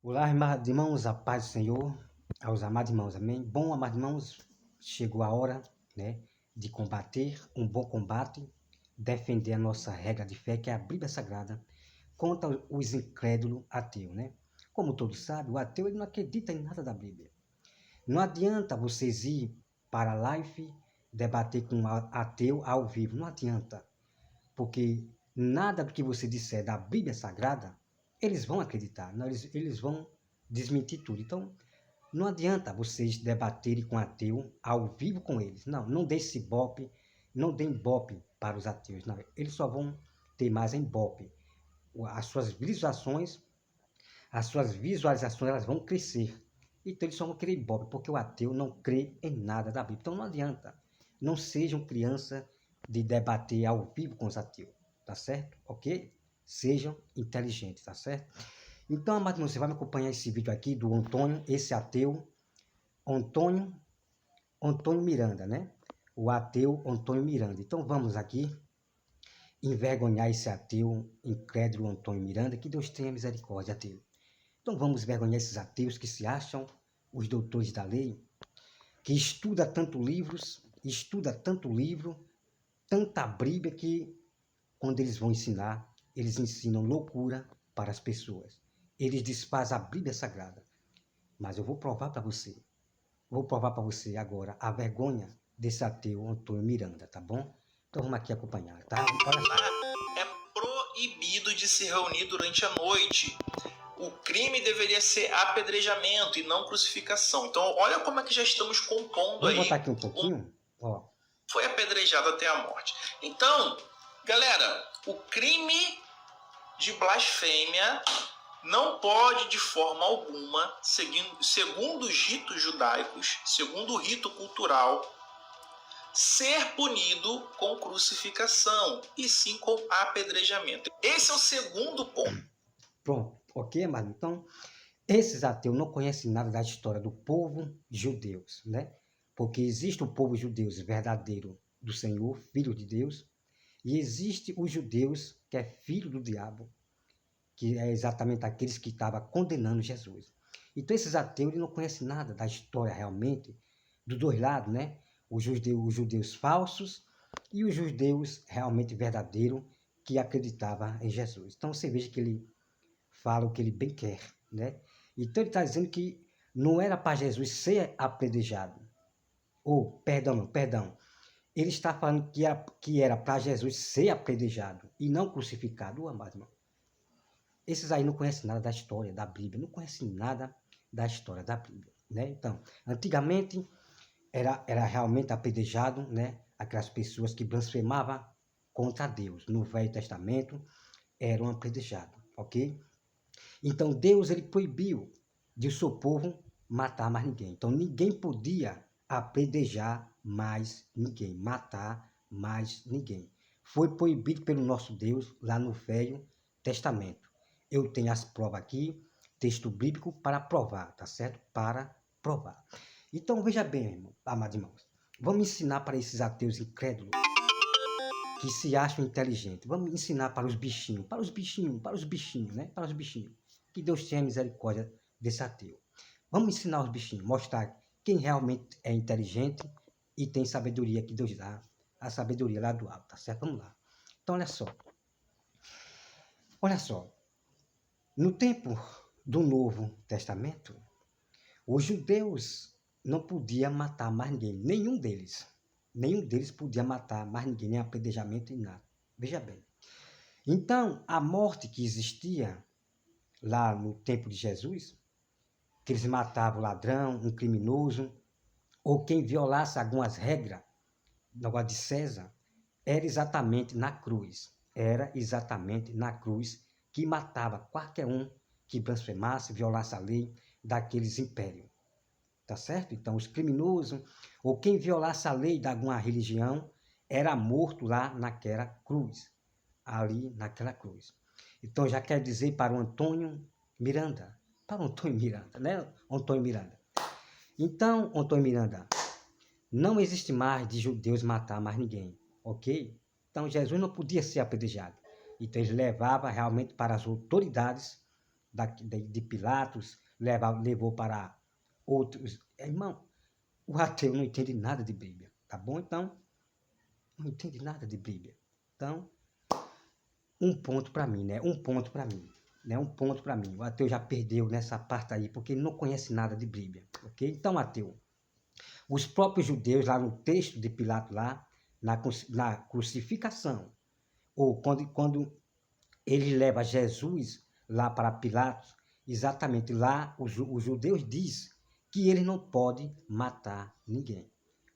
Olá, amados irmãos, a paz do Senhor, aos amados irmãos, amém? Bom, amados irmãos, chegou a hora, né, de combater um bom combate, defender a nossa regra de fé, que é a Bíblia Sagrada, contra os incrédulos ateus, né? Como todos sabem, o ateu ele não acredita em nada da Bíblia. Não adianta vocês ir para a live, debater com um ateu ao vivo, não adianta, porque nada do que você disser da Bíblia Sagrada, eles vão acreditar, não, eles vão desmentir tudo. Então, não adianta vocês debaterem com ateu ao vivo com eles. Não, não dê esse bope, não dê bope para os ateus. Não, eles só vão ter mais em bope. As suas visualizações elas vão crescer. Então eles só vão querer ibope, porque o ateu não crê em nada da Bíblia. Então não adianta. Não sejam criança de debater ao vivo com os ateus, tá certo? Ok? Sejam inteligentes, tá certo? Então, amado irmão, você vai me acompanhar esse vídeo aqui do Antônio, esse ateu, Antônio Miranda, né? O ateu Antônio Miranda. Então vamos aqui envergonhar esse ateu, incrédulo Antônio Miranda, que Deus tenha misericórdia dele. Então vamos vergonhar esses ateus que se acham os doutores da lei, que estuda tanto livro, tanta Bíblia que quando eles vão ensinar, eles ensinam loucura para as pessoas. Eles desfazem a Bíblia Sagrada. Mas eu vou provar para você. Vou provar para você agora a vergonha desse ateu Antônio Miranda, tá bom? Então vamos aqui acompanhar, tá? Olha só. É proibido de se reunir durante a noite. O crime deveria ser apedrejamento e não crucificação. Então, olha como é que já estamos compondo Vamos aí. botar aqui um pouquinho, ó. Foi apedrejado até a morte. Então, galera, o crime de blasfêmia não pode de forma alguma, segundo os ritos judaicos, segundo o rito cultural, ser punido com crucificação, e sim com apedrejamento. Esse é o segundo ponto. Pronto, ok, mas então, esses ateus não conhecem nada da história do povo judeu, né? Porque existe o povo judeu verdadeiro do Senhor, filho de Deus, e existe os judeus que é filho do diabo, que é exatamente aqueles que estavam condenando Jesus. Então esses ateus não conhecem nada da história realmente, dos dois lados, né? Os judeus falsos e os judeus realmente verdadeiros que acreditavam em Jesus. Então você veja que ele fala o que ele bem quer, né? Então ele está dizendo que não era para Jesus ser apedrejado. Perdão. Ele está falando que era para Jesus ser apedrejado e não crucificado, amado irmão. Esses aí não conhecem nada da história da Bíblia, não conhecem nada da história da Bíblia, né? Então, antigamente era realmente apedrejado, né? Aquelas pessoas que blasfemavam contra Deus. No Velho Testamento eram apedrejados, ok? Então Deus ele proibiu de o seu povo matar mais ninguém. Então ninguém podia apedrejar mais ninguém, matar mais ninguém. Foi proibido pelo nosso Deus lá no Velho Testamento. Eu tenho as provas aqui, texto bíblico para provar, tá certo? Para provar. Então veja bem, irmão, amados irmãos, vamos ensinar para esses ateus incrédulos que se acham inteligentes. Vamos ensinar para os bichinhos, né? Para os bichinhos. Que Deus tenha misericórdia desse ateu. Vamos ensinar os bichinhos, mostrar quem realmente é inteligente e tem sabedoria que Deus dá, a sabedoria lá do alto, tá certo? Vamos lá. Então, olha só. Olha só. No tempo do Novo Testamento, os judeus não podiam matar mais ninguém, nenhum deles. Nenhum deles podia matar mais ninguém, nem apedrejamento e nada. Veja bem. Então, a morte que existia lá no tempo de Jesus, que eles matavam o ladrão, um criminoso, ou quem violasse algumas regras negócio de César, era exatamente na cruz. Era exatamente na cruz que matava qualquer um que blasfemasse, violasse a lei daqueles impérios. Tá certo? Então, os criminosos, ou quem violasse a lei de alguma religião, era morto lá naquela cruz. Ali naquela cruz. Então, já quer dizer para o Antônio Miranda. Para o Antônio Miranda, né? Antônio Miranda. Então, Antônio Miranda, não existe mais de judeus matar mais ninguém, ok? Então, Jesus não podia ser apedrejado. Então, ele levava realmente para as autoridades de Pilatos, levou para outros. Irmão, o ateu não entende nada de Bíblia, tá bom? Então, não entende nada de Bíblia. Então, um ponto para mim, né? Um ponto para mim. Né? Um ponto para mim. O ateu já perdeu nessa parte aí, porque ele não conhece nada de Bíblia, ok? Então, ateu, os próprios judeus, lá no texto de Pilatos, lá, na crucificação, ou quando ele leva Jesus lá para Pilatos, exatamente lá os judeus dizem que ele não pode matar ninguém.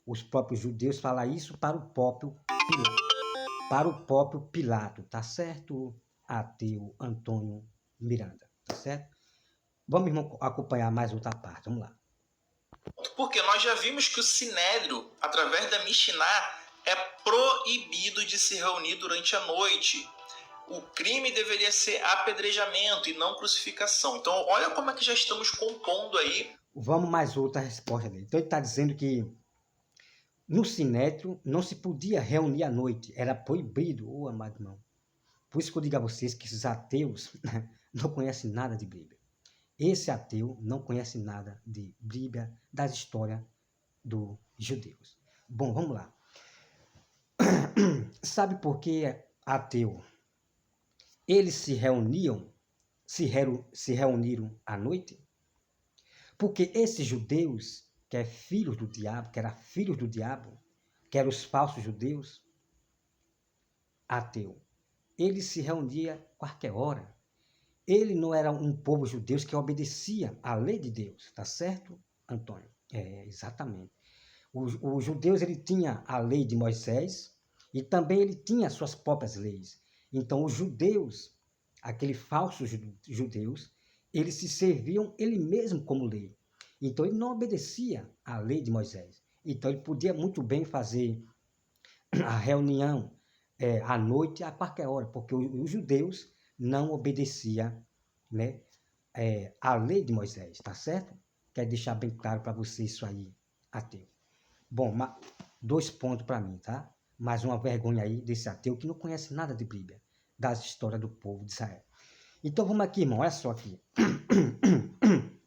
Os próprios judeus falam isso para o próprio Pilatos. Para o próprio Pilato, tá certo, ateu Antônio Miranda, tá certo? Vamos, irmão, acompanhar mais outra parte, vamos lá. Porque nós já vimos que o Sinédrio, através da Mishnah, é proibido de se reunir durante a noite. O crime deveria ser apedrejamento e não crucificação. Então, olha como é que já estamos compondo aí. Vamos mais outra resposta dele. Então, ele está dizendo que no Sinédrio não se podia reunir à noite, era proibido, ô amado irmão. Por isso que eu digo a vocês que esses ateus não conhecem nada de Bíblia. Esse ateu não conhece nada de Bíblia, das histórias dos judeus. Bom, vamos lá. Sabe por que ateu? Eles se reuniram à noite? Porque esses judeus, que é filhos do diabo, que eram filhos do diabo, que eram os falsos judeus, ateu, eles se reuniam qualquer hora. Ele não era um povo judeu que obedecia à lei de Deus, tá certo, Antônio? É, exatamente. Os judeus, ele tinha a lei de Moisés e também ele tinha suas próprias leis. Então, os judeus, aqueles falsos judeus, eles se serviam ele mesmo como lei. Então, ele não obedecia à lei de Moisés. Então, ele podia muito bem fazer a reunião à noite, a qualquer hora, porque os judeus não obedeciam, né, à lei de Moisés, tá certo? Quero deixar bem claro para você isso aí, ateu. Bom, 2 pontos para mim, tá? Mais uma vergonha aí desse ateu que não conhece nada de Bíblia, das histórias do povo de Israel. Então vamos aqui, irmão, olha só aqui.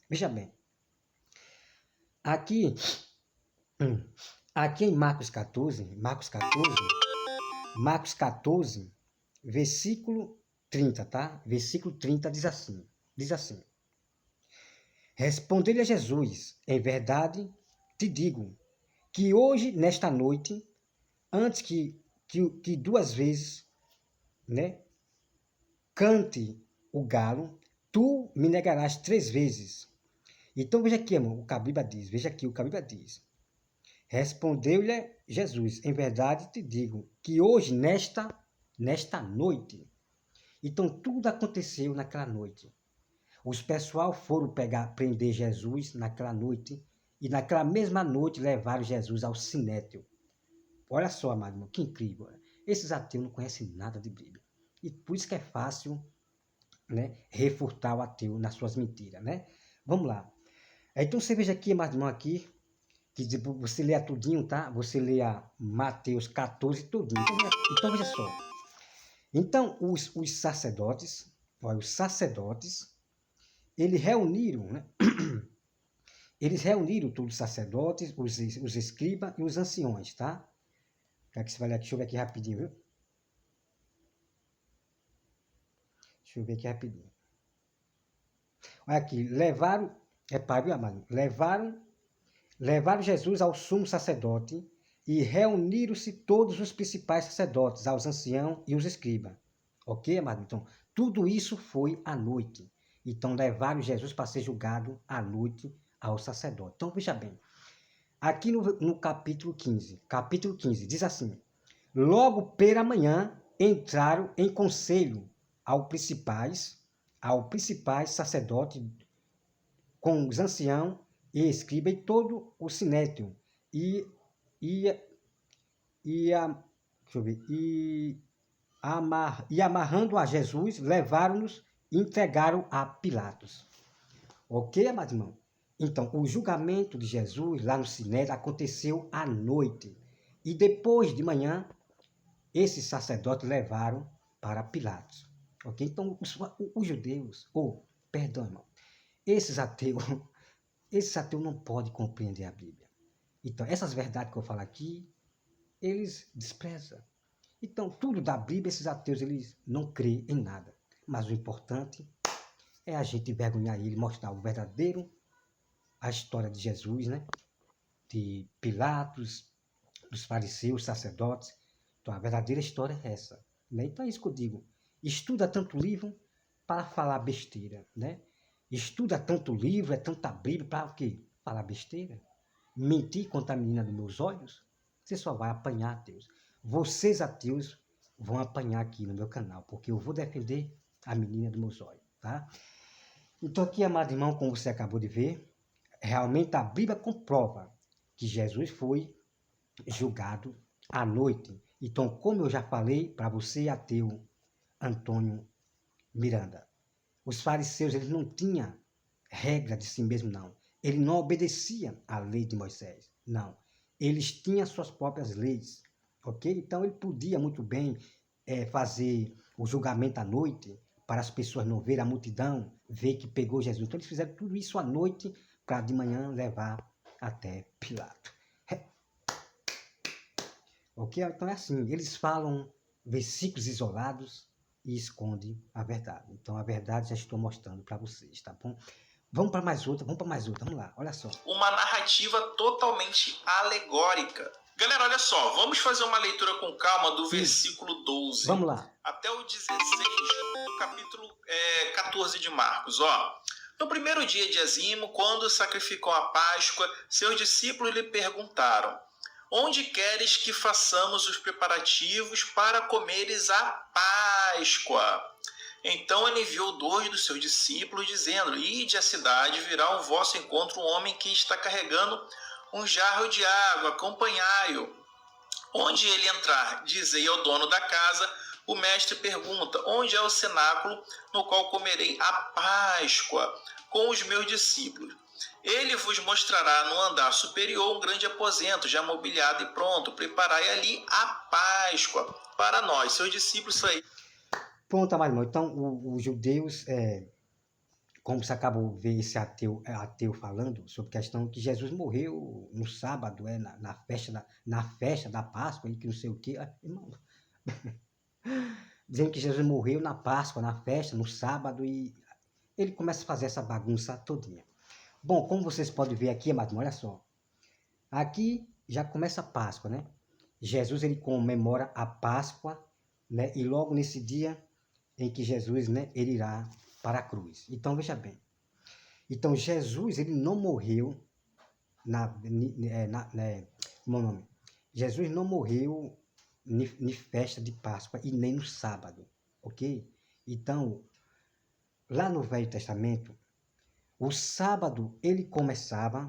Veja bem. Aqui em Marcos 14, versículo 30, tá? Versículo 30 diz assim. Respondeu-lhe a Jesus, em verdade te digo, que hoje, nesta noite, antes que 2 vezes, né, cante o galo, tu me negarás 3 vezes. Então veja aqui, irmão, o que a Bíblia diz. Respondeu-lhe Jesus, em verdade te digo, que hoje, nesta noite. Então tudo aconteceu naquela noite. Os pessoal foram prender Jesus naquela noite, e naquela mesma noite levaram Jesus ao Sinédrio. Olha só, amado irmão, que incrível. Esses ateus não conhecem nada de Bíblia. E por isso que é fácil, né, refutar o ateu nas suas mentiras, né? Vamos lá. Então você veja aqui, amado irmão, aqui, que você lê tudinho, tá? Você lê a Mateus 14 tudinho. Então veja só. Então os sacerdotes, eles reuniram, né? Eles reuniram todos os sacerdotes, os escribas e os anciões, tá? Deixa eu ver aqui rapidinho, viu? Deixa eu ver aqui rapidinho. Olha aqui, levaram Jesus ao sumo sacerdote e reuniram-se todos os principais sacerdotes, aos anciãos e os escribas. Ok, amado? Então, tudo isso foi à noite. Então, levaram Jesus para ser julgado à noite ao sacerdote. Então, veja bem. Aqui no capítulo 15, diz assim: logo pela manhã entraram em conselho ao principais sacerdotes com os anciãos e escribas e todo o sinédrio e amarrando a Jesus, levaram-nos e entregaram a Pilatos. Ok, amado irmão? Então, o julgamento de Jesus lá no Sinédrio aconteceu à noite. E depois de manhã, esses sacerdotes levaram para Pilatos. Ok? Então, os judeus, ou Perdão, irmão. Esses ateus não podem compreender a Bíblia. Então, essas verdades que eu falo aqui, eles desprezam. Então, tudo da Bíblia, esses ateus, eles não creem em nada. Mas o importante é a gente envergonhar ele, mostrar o verdadeiro, a história de Jesus, né? De Pilatos, dos fariseus, sacerdotes. Então, a verdadeira história é essa. Né? Então, é isso que eu digo. Estuda tanto livro para falar besteira, né? Estuda tanto livro, é tanta Bíblia, para o quê? Falar besteira. Mentir contra a menina dos meus olhos, você só vai apanhar, ateus. Vocês, ateus, vão apanhar aqui no meu canal, porque eu vou defender a menina dos meus olhos, tá? Então aqui, amado irmão, como você acabou de ver, realmente a Bíblia comprova que Jesus foi julgado à noite. Então, como eu já falei para você, ateu Antônio Miranda, os fariseus, eles não tinham regra de si mesmo, não. Eles não obedeciam à lei de Moisés, não. Eles tinham suas próprias leis, ok? Então, ele podia muito bem fazer o julgamento à noite, para as pessoas não verem a multidão, ver que pegou Jesus. Então, eles fizeram tudo isso à noite, para de manhã levar até Pilato. Ok? Então, é assim, eles falam versículos isolados, e esconde a verdade. Então, a verdade já estou mostrando para vocês, tá bom? Vamos para mais outra, vamos lá, olha só. Uma narrativa totalmente alegórica. Galera, olha só, vamos fazer uma leitura com calma do versículo 12 vamos lá. Até o 16 do capítulo 14 de Marcos. Ó. No primeiro dia de Azimo, quando sacrificou a Páscoa, seus discípulos lhe perguntaram: onde queres que façamos os preparativos para comeres a Páscoa? Então ele enviou 2 dos seus discípulos, dizendo: ide à cidade, virá ao vosso encontro um homem que está carregando um jarro de água, acompanhai-o. Onde ele entrar, dizei ao dono da casa. O mestre pergunta: onde é o cenáculo no qual comerei a Páscoa com os meus discípulos? Ele vos mostrará no andar superior um grande aposento, já mobiliado e pronto. Preparai ali a Páscoa para nós, seus discípulos. Pronto, amado irmão. Então, os judeus, como você acabou de ver esse ateu falando sobre a questão que Jesus morreu no sábado, na festa da Páscoa, e que não sei o quê. Irmão, dizendo que Jesus morreu na Páscoa, na festa, no sábado, e ele começa a fazer essa bagunça todinha. Bom, como vocês podem ver aqui, amado, olha só. Aqui já começa a Páscoa, né? Jesus, ele comemora a Páscoa, né? E logo nesse dia em que Jesus, né, ele irá para a cruz. Então, veja bem. Então, Jesus, ele não morreu como é o nome? Jesus não morreu em festa de Páscoa e nem no sábado, ok? Então, lá no Velho Testamento, o sábado, ele começava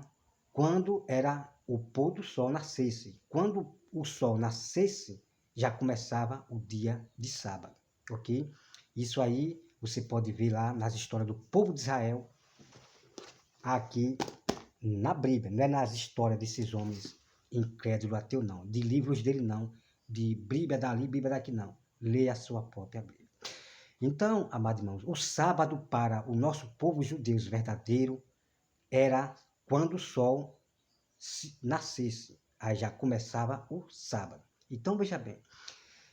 quando era o pôr do sol nascesse. Quando o sol nascesse, já começava o dia de sábado, ok? Isso aí você pode ver lá nas histórias do povo de Israel, aqui na Bíblia, não é nas histórias desses homens incrédulos, ateu não, de livros dele não, de Bíblia dali, Bíblia daqui não. Leia a sua própria Bíblia. Então, amados irmãos, o sábado para o nosso povo judeu verdadeiro era quando o sol nascesse. Aí já começava o sábado. Então, veja bem.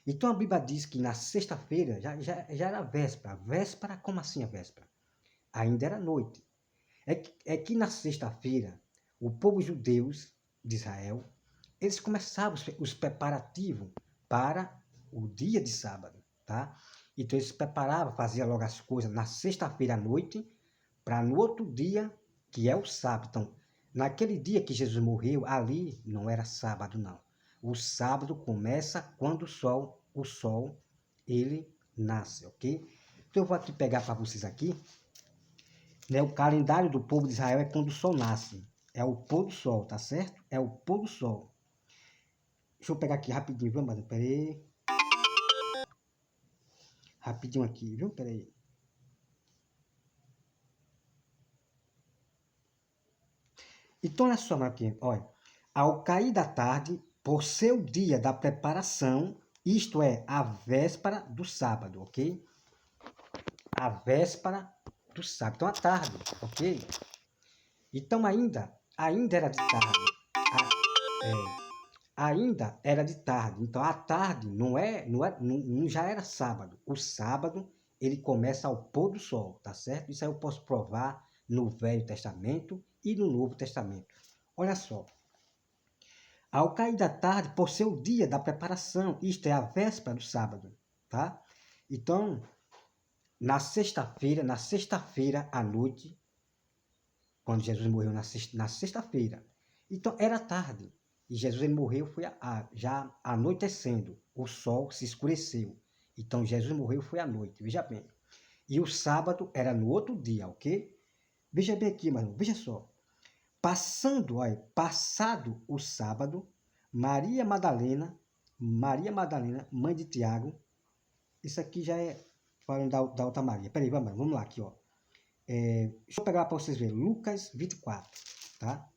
Então, a Bíblia diz que na sexta-feira já era véspera. Véspera, como assim a véspera? Ainda era noite. É que na sexta-feira, o povo judeu de Israel, eles começavam os preparativos para o dia de sábado, tá? Então, eles se preparavam, faziam logo as coisas na sexta-feira à noite, para no outro dia, que é o sábado. Então, naquele dia que Jesus morreu, ali não era sábado, não. O sábado começa quando o sol, ele nasce, ok? Então, eu vou aqui pegar para vocês aqui, né, o calendário do povo de Israel é quando o sol nasce. É o pôr do sol, tá certo? É o pôr do sol. Deixa eu pegar aqui rapidinho, viu, mano? Pera aí. Rapidinho aqui, viu? Pera aí. Então, olha só, Marquinhos, olha. Ao cair da tarde, por ser o dia da preparação, isto é, a véspera do sábado, ok? A véspera do do sábado. Então, à tarde, ok? Então, ainda era de tarde. Ainda era de tarde. Então, à tarde não já era sábado. O sábado, ele começa ao pôr do sol, tá certo? Isso aí eu posso provar no Velho Testamento e no Novo Testamento. Olha só. Ao cair da tarde, por ser o dia da preparação, isto é a véspera do sábado, tá? Então, na sexta-feira à noite, quando Jesus morreu na sexta-feira, então era tarde. E Jesus ele morreu foi já anoitecendo, o sol se escureceu. Então Jesus morreu foi à noite, veja bem. E o sábado era no outro dia, ok? Veja bem aqui, mano, veja só. Passado o sábado, Maria Madalena, mãe de Tiago, isso aqui já é falando da outra Maria. Peraí, vamos lá aqui, ó. Deixa eu pegar para vocês verem, Lucas 24, tá?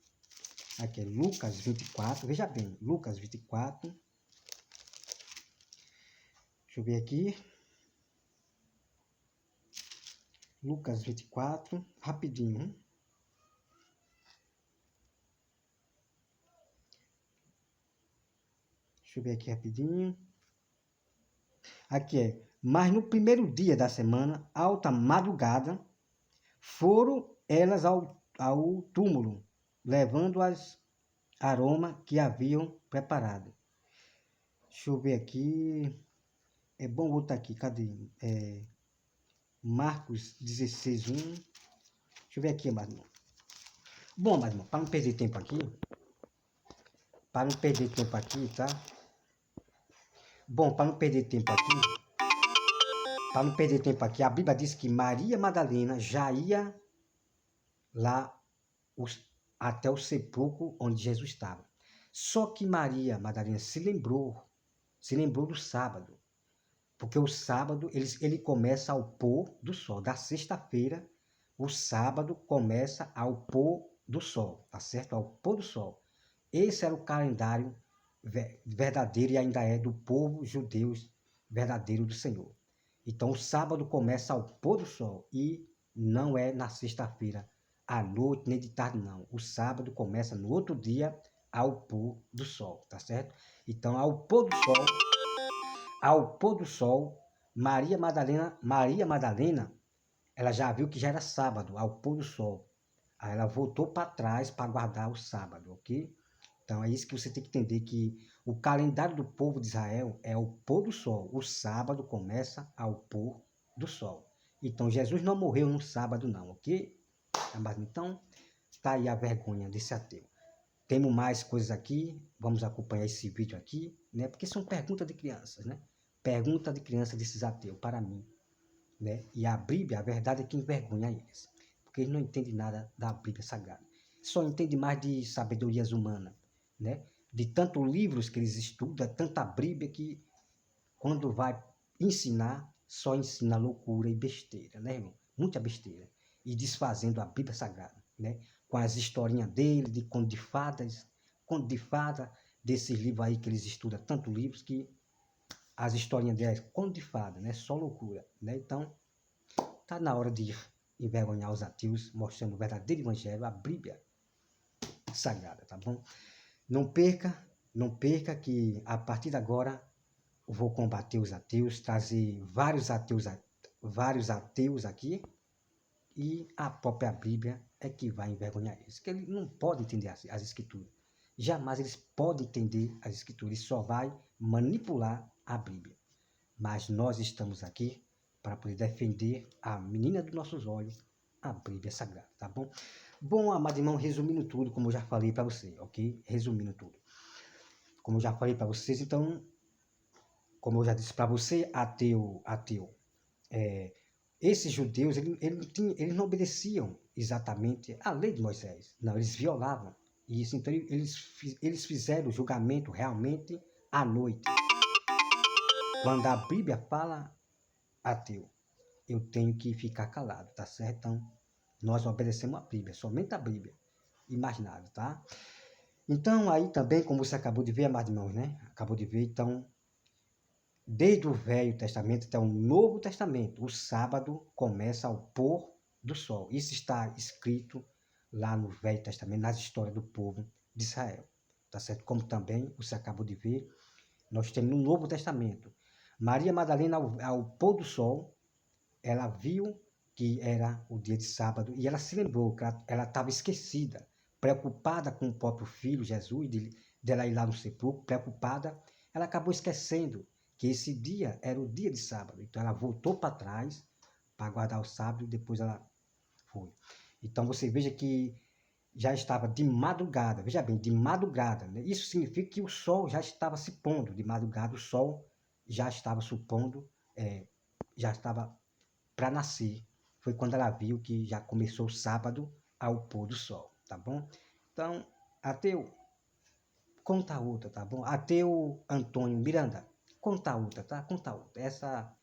Aqui é Lucas 24, veja bem, Lucas 24. Deixa eu ver aqui. Lucas 24, rapidinho. Deixa eu ver aqui rapidinho. Aqui é, mas no primeiro dia da semana, alta madrugada, foram elas ao túmulo, levando as aroma que haviam preparado. Deixa eu ver aqui. É bom botar aqui, cadê? Marcos 16, 1. Deixa eu ver aqui, mais irmão. Bom, mais irmão, para não perder tempo aqui, tá? Bom, para não perder tempo aqui, a Bíblia diz que Maria Madalena já ia lá até o sepulcro onde Jesus estava. Só que Maria Madalena se lembrou do sábado, porque o sábado ele começa ao pôr do sol. Da sexta-feira, o sábado começa ao pôr do sol, tá certo? Ao pôr do sol. Esse era o calendário verdadeiro e ainda é do povo judeu verdadeiro do Senhor. Então o sábado começa ao pôr do sol e não é na sexta-feira à noite nem de tarde não. O sábado começa no outro dia ao pôr do sol, tá certo? Então ao pôr do sol, Maria Madalena, ela já viu que já era sábado ao pôr do sol. Aí ela voltou para trás para guardar o sábado, ok? Então é isso que você tem que entender, que o calendário do povo de Israel é o pôr do sol. O sábado começa ao pôr do sol. Então Jesus não morreu no sábado não, ok? Então tá aí a vergonha desse ateu. Temos mais coisas aqui, vamos acompanhar esse vídeo aqui, né? Porque são perguntas de crianças, né? Pergunta de criança desses ateus para mim, né? E a Bíblia, a verdade é que envergonha eles, porque eles não entendem nada da Bíblia Sagrada. Só entendem mais de sabedorias humanas, né? De tantos livros que eles estudam, tanta Bíblia que quando vai ensinar, só ensina loucura e besteira, né, irmão? Muita besteira. E desfazendo a Bíblia Sagrada, né? Com as historinhas dele, de conto de fada, desses livros aí que eles estudam, tantos livros que as historinhas dele é conto de fada, né? Só loucura, né? Então, tá na hora de envergonhar os ateus, mostrando o verdadeiro evangelho, a Bíblia Sagrada, tá bom? Não perca que a partir de agora eu vou combater os ateus, trazer vários ateus aqui, e a própria Bíblia é que vai envergonhar eles, que eles não podem entender as escrituras. Jamais eles podem entender as escrituras, só vai manipular a Bíblia. Mas nós estamos aqui para poder defender a menina dos nossos olhos, a Bíblia Sagrada, tá bom? Bom, amado irmão, resumindo tudo, como eu já falei para você, ok? Resumindo tudo. Como eu já falei para vocês, então, como eu já disse para você, ateu, esses judeus, eles não obedeciam exatamente a lei de Moisés. Não, eles violavam isso. Então, eles fizeram o julgamento realmente à noite. Quando a Bíblia fala ateu, eu tenho que ficar calado, tá certo? Então, nós obedecemos a Bíblia, somente a Bíblia, e mais nada, tá? Então, aí também, como você acabou de ver, amados irmãos, né? Acabou de ver, então, desde o Velho Testamento até o Novo Testamento, o sábado começa ao pôr do sol. Isso está escrito lá no Velho Testamento, nas histórias do povo de Israel. Tá certo? Como também você acabou de ver, nós temos no Novo Testamento. Maria Madalena, ao pôr do sol, ela viu que era o dia de sábado e ela se lembrou que ela estava esquecida, preocupada com o próprio filho, Jesus, dela ir lá no sepulcro, preocupada, ela acabou esquecendo que esse dia era o dia de sábado. Então ela voltou para trás para guardar o sábado e depois ela foi. Então você veja que já estava de madrugada, veja bem, de madrugada, né? Isso significa que o sol já estava se pondo, de madrugada o sol já estava supondo, já estava para nascer. Foi quando ela viu que já começou o sábado ao pôr do sol, tá bom? Então, ateu, conta outra, tá bom? Ateu Antônio Miranda, conta outra, tá? Conta outra. Essa,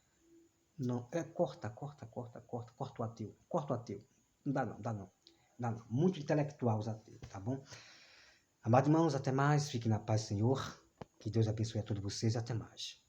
não, corta o ateu, corta o ateu. Não dá não, dá não. Dá não. Muito intelectual os ateus, tá bom? Amados irmãos, até mais, fiquem na paz, Senhor. Que Deus abençoe a todos vocês, até mais.